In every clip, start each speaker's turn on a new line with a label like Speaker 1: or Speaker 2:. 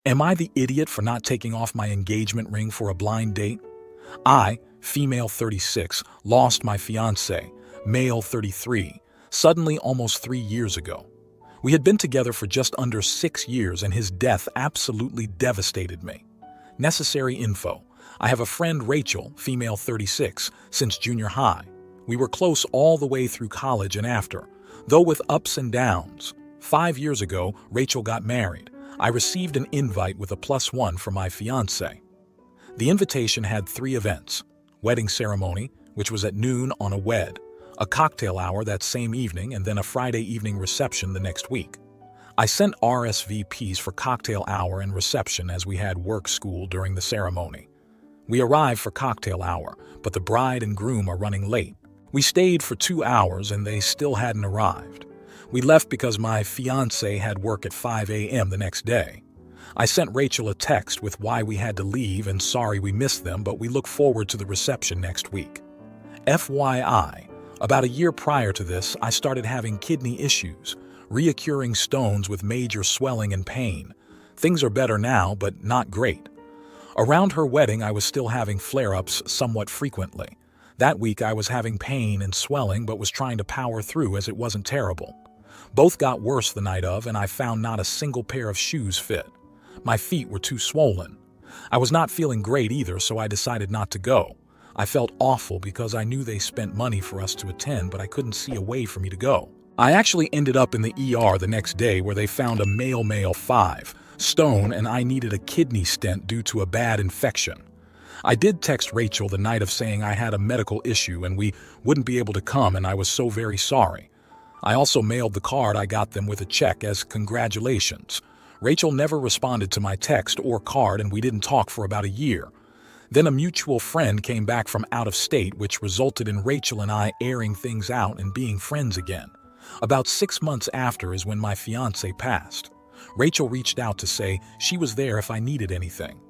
Speaker 1: Am I the idiot for not taking off my engagement ring for a blind date? I, female 36, lost my fiancé, male 33, suddenly almost 3 years ago. We had been together for just under 6 years and his death absolutely devastated me. Necessary info. I have a friend Rachel, female 36, since junior high. We were close all the way through college and after, though with ups and downs. 5 years ago, Rachel got married. I received an invite with a +1 for my fiancé. The invitation had 3 events: wedding ceremony, which was at noon on a wed, a cocktail hour that same evening, and then a Friday evening reception the next week. I sent RSVPs for cocktail hour and reception as we had work school during the ceremony. We arrived for cocktail hour, but the bride and groom are running late. We stayed for 2 hours and they still hadn't arrived. We left because my fiancé had work at 5 a.m. the next day. I sent Rachel a text with why we had to leave and sorry we missed them, but we look forward to the reception next week. FYI, about a year prior to this, I started having kidney issues, reoccurring stones with major swelling and pain. Things are better now, but not great. Around her wedding, I was still having flare-ups somewhat frequently. That week, I was having pain and swelling, but was trying to power through as it wasn't terrible. Both got worse the night of, and I found not a single pair of shoes fit. My feet were too swollen. I was not feeling great either, so I decided not to go. I felt awful because I knew they spent money for us to attend, but I couldn't see a way for me to go. I actually ended up in the ER the next day where they found a male 5 stone and I needed a kidney stent due to a bad infection. I did text Rachel the night of saying I had a medical issue and we wouldn't be able to come and I was so very sorry. I also mailed the card I got them with a check as congratulations. Rachel never responded to my text or card and we didn't talk for about a year. Then a mutual friend came back from out of state, which resulted in Rachel and I airing things out and being friends again. About 6 months after is when my fiancé passed. Rachel reached out to say she was there if I needed anything.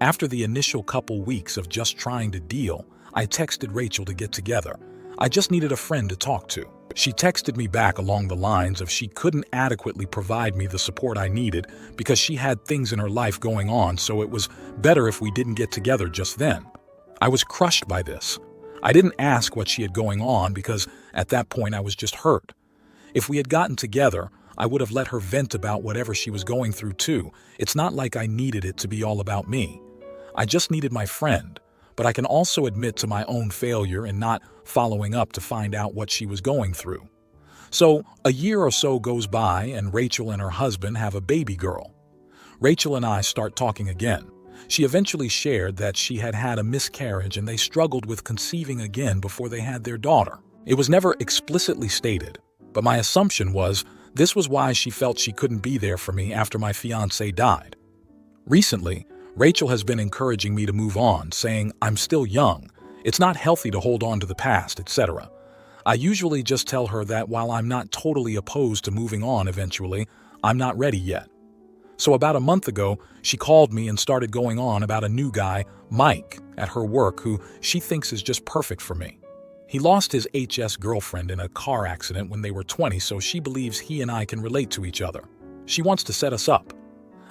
Speaker 1: After the initial couple weeks of just trying to deal, I texted Rachel to get together. I just needed a friend to talk to. She texted me back along the lines of she couldn't adequately provide me the support I needed because she had things in her life going on, so it was better if we didn't get together just then. I was crushed by this. I didn't ask what she had going on because at that point I was just hurt. If we had gotten together, I would have let her vent about whatever she was going through too. It's not like I needed it to be all about me. I just needed my friend. But I can also admit to my own failure in not following up to find out what she was going through. So, a year or so goes by and Rachel and her husband have a baby girl. Rachel and I start talking again. She eventually shared that she had had a miscarriage and they struggled with conceiving again before they had their daughter. It was never explicitly stated, but my assumption was this was why she felt she couldn't be there for me after my fiancé died. Recently, Rachel has been encouraging me to move on, saying I'm still young, it's not healthy to hold on to the past, etc. I usually just tell her that while I'm not totally opposed to moving on eventually, I'm not ready yet. So about a month ago, she called me and started going on about a new guy, Mike, at her work who she thinks is just perfect for me. He lost his HS girlfriend in a car accident when they were 20, so she believes he and I can relate to each other. She wants to set us up.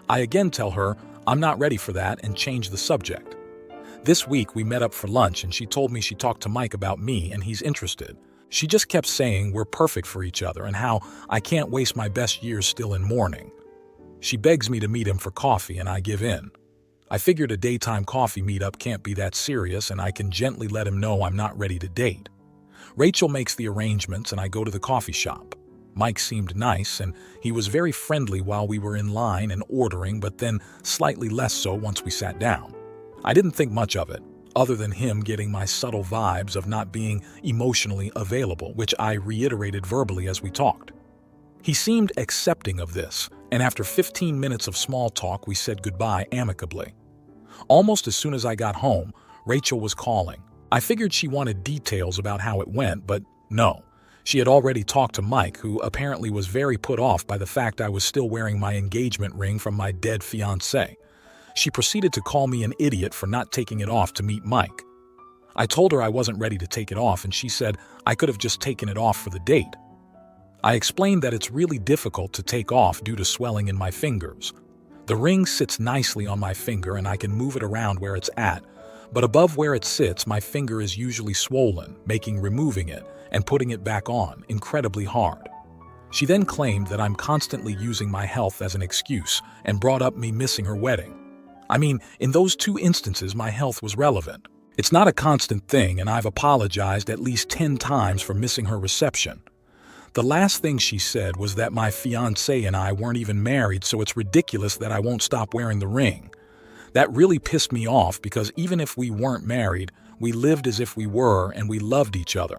Speaker 1: I again tell her I'm not ready for that and change the subject. This week we met up for lunch and she told me she talked to Mike about me and he's interested. She just kept saying we're perfect for each other and how I can't waste my best years still in mourning. She begs me to meet him for coffee and I give in. I figured a daytime coffee meetup can't be that serious and I can gently let him know I'm not ready to date. Rachel makes the arrangements and I go to the coffee shop. Mike seemed nice and he was very friendly while we were in line and ordering, but then slightly less so once we sat down. I didn't think much of it, other than him getting my subtle vibes of not being emotionally available, which I reiterated verbally as we talked. He seemed accepting of this, and after 15 minutes of small talk, we said goodbye amicably. Almost as soon as I got home, Rachel was calling. I figured she wanted details about how it went, but no. She had already talked to Mike, who apparently was very put off by the fact I was still wearing my engagement ring from my dead fiancé. She proceeded to call me an idiot for not taking it off to meet Mike. I told her I wasn't ready to take it off and she said I could have just taken it off for the date. I explained that it's really difficult to take off due to swelling in my fingers. The ring sits nicely on my finger and I can move it around where it's at, but above where it sits, my finger is usually swollen, making removing it and putting it back on incredibly hard. She then claimed that I'm constantly using my health as an excuse and brought up me missing her wedding. I mean, in those two instances, my health was relevant. It's not a constant thing, and I've apologized at least 10 times for missing her reception. The last thing she said was that my fiancé and I weren't even married, so it's ridiculous that I won't stop wearing the ring. That really pissed me off because even if we weren't married, we lived as if we were and we loved each other.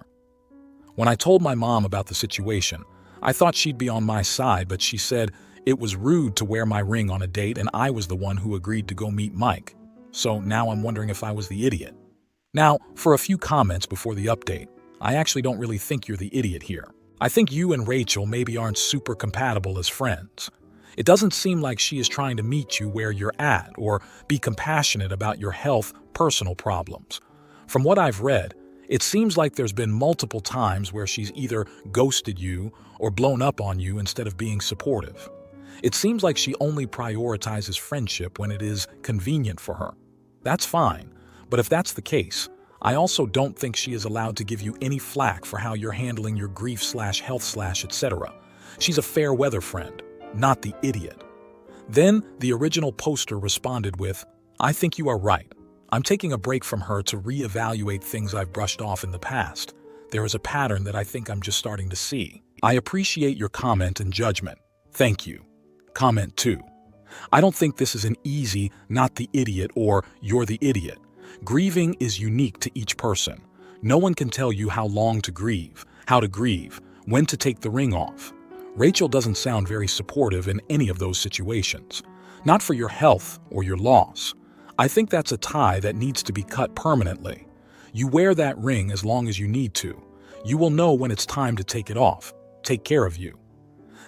Speaker 1: When I told my mom about the situation, I thought she'd be on my side, but she said it was rude to wear my ring on a date and I was the one who agreed to go meet Mike. So now I'm wondering if I was the idiot. Now, for a few comments before the update, I actually don't really think you're the idiot here. I think you and Rachel maybe aren't super compatible as friends. It doesn't seem like she is trying to meet you where you're at or be compassionate about your health, personal problems. From what I've read, it seems like there's been multiple times where she's either ghosted you or blown up on you instead of being supportive. It seems like she only prioritizes friendship when it is convenient for her. That's fine, but if that's the case, I also don't think she is allowed to give you any flack for how you're handling your grief/health/ etc. She's a fair weather friend, not the idiot. Then the original poster responded with, "I think you are right. I'm taking a break from her to reevaluate things I've brushed off in the past. There is a pattern that I think I'm just starting to see. I appreciate your comment and judgment. Thank you." Comment 2. I don't think this is an easy, not the idiot or you're the idiot. Grieving is unique to each person. No one can tell you how long to grieve, how to grieve, when to take the ring off. Rachel doesn't sound very supportive in any of those situations. Not for your health or your loss. I think that's a tie that needs to be cut permanently. You wear that ring as long as you need to. You will know when it's time to take it off. Take care of you.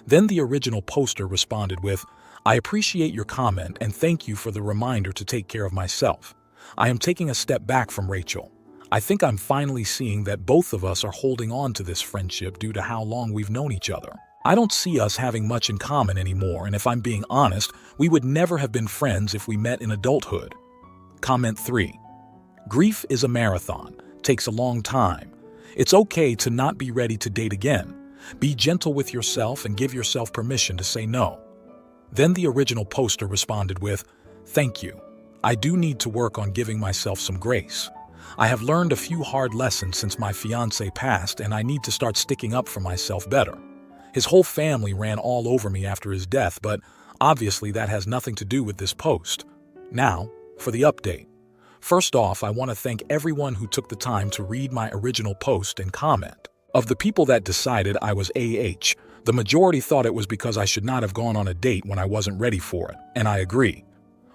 Speaker 1: Then the original poster responded with, "I appreciate your comment and thank you for the reminder to take care of myself. I am taking a step back from Rachel. I think I'm finally seeing that both of us are holding on to this friendship due to how long we've known each other. I don't see us having much in common anymore, and if I'm being honest, we would never have been friends if we met in adulthood." Comment 3. Grief is a marathon, takes a long time. It's okay to not be ready to date again. Be gentle with yourself and give yourself permission to say no. Then the original poster responded with, "Thank you. I do need to work on giving myself some grace. I have learned a few hard lessons since my fiancé passed and I need to start sticking up for myself better. His whole family ran all over me after his death, but obviously that has nothing to do with this post. Now, for the update. First off, I want to thank everyone who took the time to read my original post and comment. Of the people that decided I was AH, the majority thought it was because I should not have gone on a date when I wasn't ready for it, and I agree.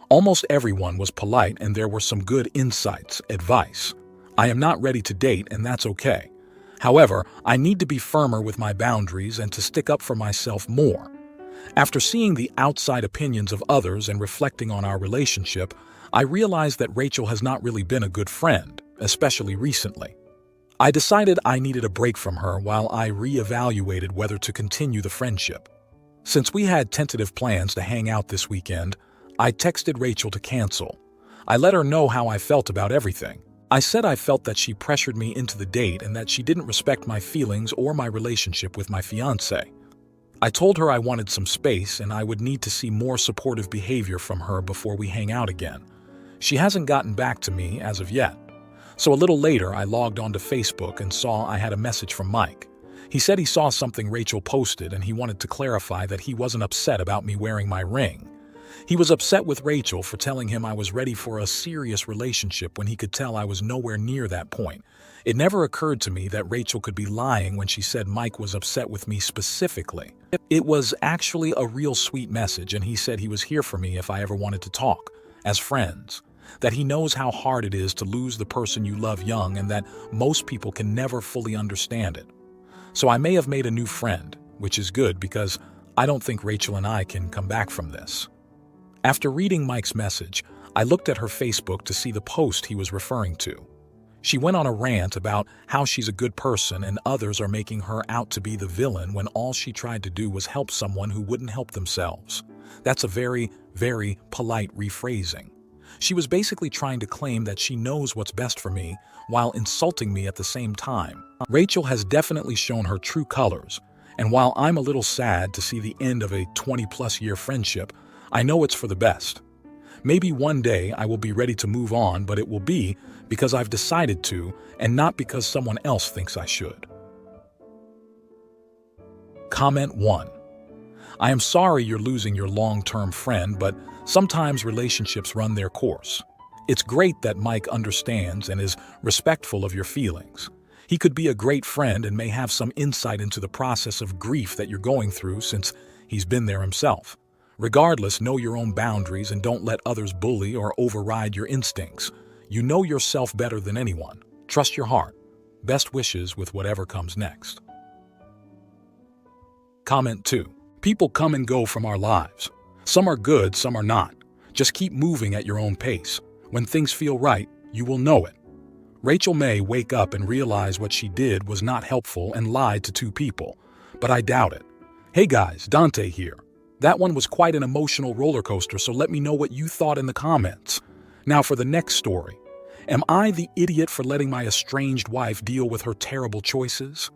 Speaker 1: Almost everyone was polite and there were some good insights, advice. I am not ready to date and that's okay. However, I need to be firmer with my boundaries and to stick up for myself more. After seeing the outside opinions of others and reflecting on our relationship, I realized that Rachel has not really been a good friend, especially recently. I decided I needed a break from her while I reevaluated whether to continue the friendship. Since we had tentative plans to hang out this weekend, I texted Rachel to cancel. I let her know how I felt about everything. I said I felt that she pressured me into the date and that she didn't respect my feelings or my relationship with my fiancé. I told her I wanted some space and I would need to see more supportive behavior from her before we hang out again. She hasn't gotten back to me as of yet. So a little later, I logged onto Facebook and saw I had a message from Mike. He said he saw something Rachel posted and he wanted to clarify that he wasn't upset about me wearing my ring. He was upset with Rachel for telling him I was ready for a serious relationship when he could tell I was nowhere near that point. It never occurred to me that Rachel could be lying when she said Mike was upset with me specifically. It was actually a real sweet message, and he said he was here for me if I ever wanted to talk, as friends. That he knows how hard it is to lose the person you love young and that most people can never fully understand it. So I may have made a new friend, which is good because I don't think Rachel and I can come back from this. After reading Mike's message, I looked at her Facebook to see the post he was referring to. She went on a rant about how she's a good person and others are making her out to be the villain when all she tried to do was help someone who wouldn't help themselves. That's a very, very polite rephrasing. She was basically trying to claim that she knows what's best for me while insulting me at the same time. Rachel has definitely shown her true colors, and while I'm a little sad to see the end of a 20-plus year friendship, I know it's for the best. Maybe one day I will be ready to move on, but it will be because I've decided to and not because someone else thinks I should. Comment 1. I am sorry you're losing your long-term friend, but sometimes relationships run their course. It's great that Mike understands and is respectful of your feelings. He could be a great friend and may have some insight into the process of grief that you're going through since he's been there himself. Regardless, know your own boundaries and don't let others bully or override your instincts. You know yourself better than anyone. Trust your heart. Best wishes with whatever comes next. Comment 2. People come and go from our lives. Some are good, some are not. Just keep moving at your own pace. When things feel right, you will know it. Rachel may wake up and realize what she did was not helpful and lied to 2 people, but I doubt it. Hey guys, Dante here. That one was quite an emotional roller coaster, so let me know what you thought in the comments. Now for the next story. Am I the idiot for letting my estranged wife deal with her terrible choices?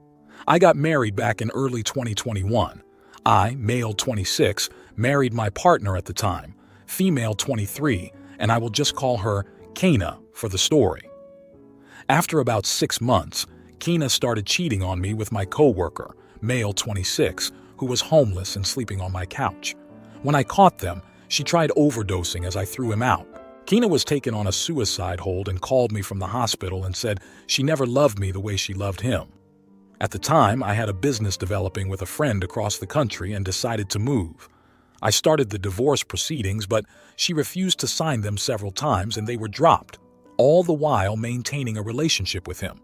Speaker 1: I got married back in early 2021. I, male 26, married my partner at the time, female 23, and I will just call her Kana for the story. After about 6 months, Kana started cheating on me with my coworker, male 26, who was homeless and sleeping on my couch. When I caught them, she tried overdosing as I threw him out. Kana was taken on a suicide hold and called me from the hospital and said she never loved me the way she loved him. At the time, I had a business developing with a friend across the country and decided to move. I started the divorce proceedings, but she refused to sign them several times and they were dropped, all the while maintaining a relationship with him.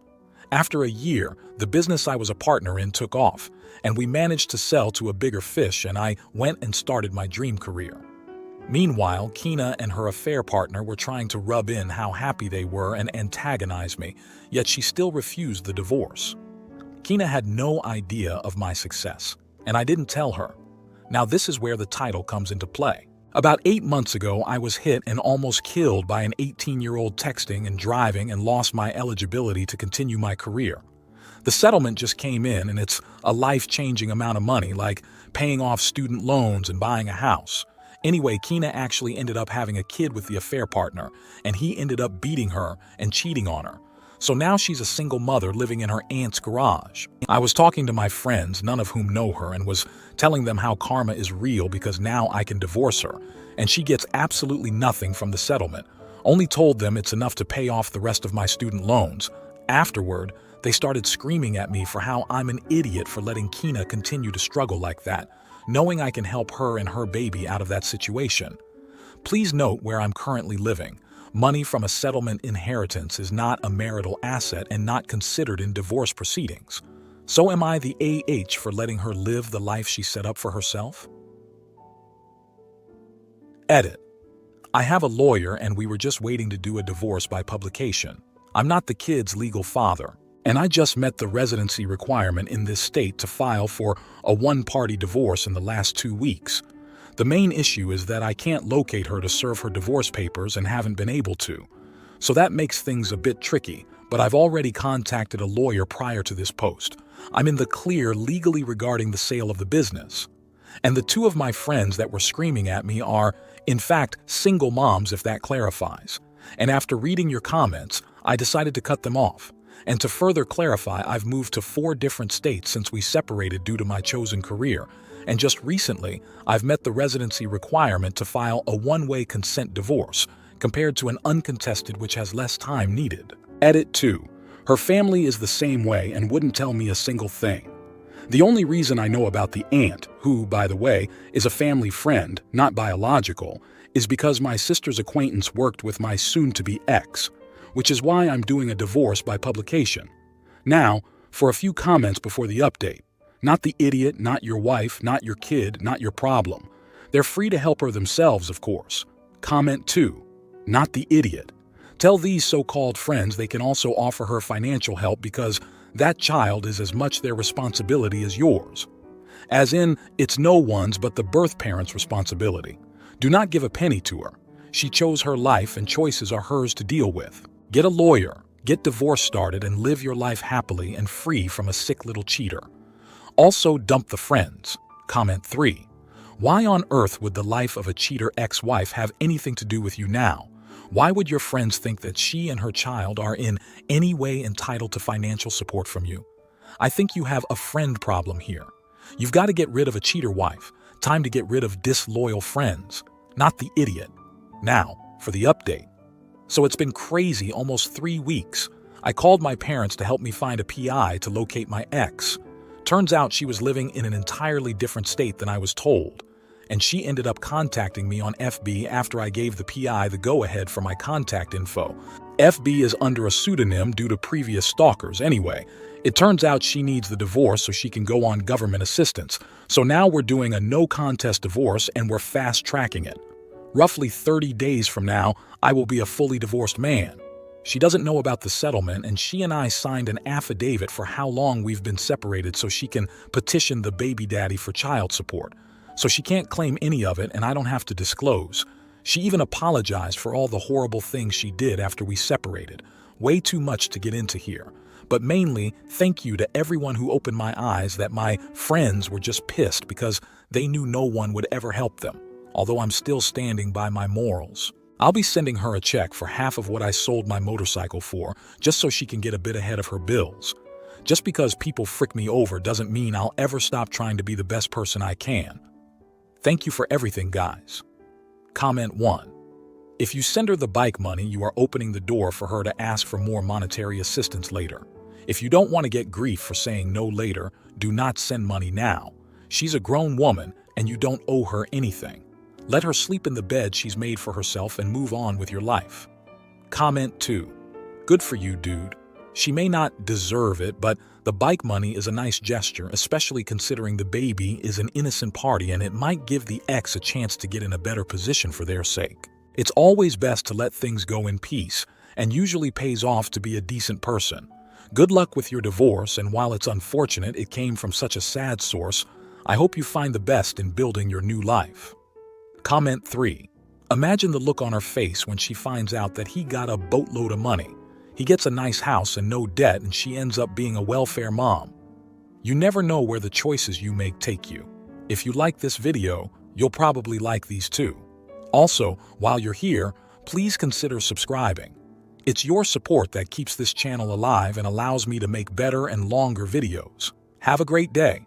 Speaker 1: After a year, the business I was a partner in took off, and we managed to sell to a bigger fish, and I went and started my dream career. Meanwhile, Kana and her affair partner were trying to rub in how happy they were and antagonize me, yet she still refused the divorce. Kana had no idea of my success, and I didn't tell her. Now this is where the title comes into play. About 8 months ago, I was hit and almost killed by an 18-year-old texting and driving and lost my eligibility to continue my career. The settlement just came in and it's a life-changing amount of money, like paying off student loans and buying a house. Anyway, Kana actually ended up having a kid with the affair partner, and he ended up beating her and cheating on her. So now she's a single mother living in her aunt's garage. I was talking to my friends, none of whom know her, and was telling them how karma is real because now I can divorce her, and she gets absolutely nothing from the settlement. Only told them it's enough to pay off the rest of my student loans. Afterward, they started screaming at me for how I'm an idiot for letting Kana continue to struggle like that, knowing I can help her and her baby out of that situation. Please note where I'm currently living. Money from a settlement inheritance is not a marital asset and not considered in divorce proceedings. So am I the AH for letting her live the life she set up for herself? Edit. I have a lawyer and we were just waiting to do a divorce by publication. I'm not the kid's legal father, and I just met the residency requirement in this state to file for a one-party divorce in the last 2 weeks. The main issue is that I can't locate her to serve her divorce papers and haven't been able to. So that makes things a bit tricky, but I've already contacted a lawyer prior to this post. I'm in the clear legally regarding the sale of the business. And the 2 of my friends that were screaming at me are, in fact, single moms if that clarifies. And after reading your comments, I decided to cut them off. And to further clarify, I've moved to 4 different states since we separated due to my chosen career. And just recently, I've met the residency requirement to file a one-way consent divorce, compared to an uncontested which has less time needed. Edit 2. Her family is the same way and wouldn't tell me a single thing. The only reason I know about the aunt, who, by the way, is a family friend, not biological, is because my sister's acquaintance worked with my soon-to-be ex, which is why I'm doing a divorce by publication. Now, for a few comments before the update. Not the idiot, not your wife, not your kid, not your problem. They're free to help her themselves, of course. Comment 2. Not the idiot. Tell these so-called friends they can also offer her financial help because that child is as much their responsibility as yours. As in, it's no one's but the birth parent's responsibility. Do not give a penny to her. She chose her life and choices are hers to deal with. Get a lawyer, get divorce started, and live your life happily and free from a sick little cheater. Also, dump the friends. Comment 3. Why on earth would the life of a cheater ex-wife have anything to do with you now? Why would your friends think that she and her child are in any way entitled to financial support from you? I think you have a friend problem here. You've got to get rid of a cheater wife. Time to get rid of disloyal friends, not the idiot. Now, for the update. So it's been crazy almost 3 weeks. I called my parents to help me find a PI to locate my ex. Turns out she was living in an entirely different state than I was told, and she ended up contacting me on FB after I gave the PI the go-ahead for my contact info. FB is under a pseudonym due to previous stalkers anyway. It turns out she needs the divorce so she can go on government assistance. So now we're doing a no-contest divorce and we're fast-tracking it. Roughly 30 days from now, I will be a fully divorced man. She doesn't know about the settlement, and she and I signed an affidavit for how long we've been separated so she can petition the baby daddy for child support. So she can't claim any of it and I don't have to disclose. She even apologized for all the horrible things she did after we separated. Way too much to get into here. But mainly, thank you to everyone who opened my eyes that my friends were just pissed because they knew no one would ever help them. Although I'm still standing by my morals. I'll be sending her a check for half of what I sold my motorcycle for, just so she can get a bit ahead of her bills. Just because people frick me over doesn't mean I'll ever stop trying to be the best person I can. Thank you for everything, guys. Comment 1. If you send her the bike money, you are opening the door for her to ask for more monetary assistance later. If you don't want to get grief for saying no later, do not send money now. She's a grown woman and you don't owe her anything. Let her sleep in the bed she's made for herself and move on with your life. Comment 2. Good for you, dude. She may not deserve it, but the bike money is a nice gesture, especially considering the baby is an innocent party and it might give the ex a chance to get in a better position for their sake. It's always best to let things go in peace, and usually pays off to be a decent person. Good luck with your divorce, and while it's unfortunate it came from such a sad source, I hope you find the best in building your new life. Comment 3. Imagine the look on her face when she finds out that he got a boatload of money. He gets a nice house and no debt, and she ends up being a welfare mom. You never know where the choices you make take you. If you like this video, you'll probably like these too. Also, while you're here, please consider subscribing. It's your support that keeps this channel alive and allows me to make better and longer videos. Have a great day.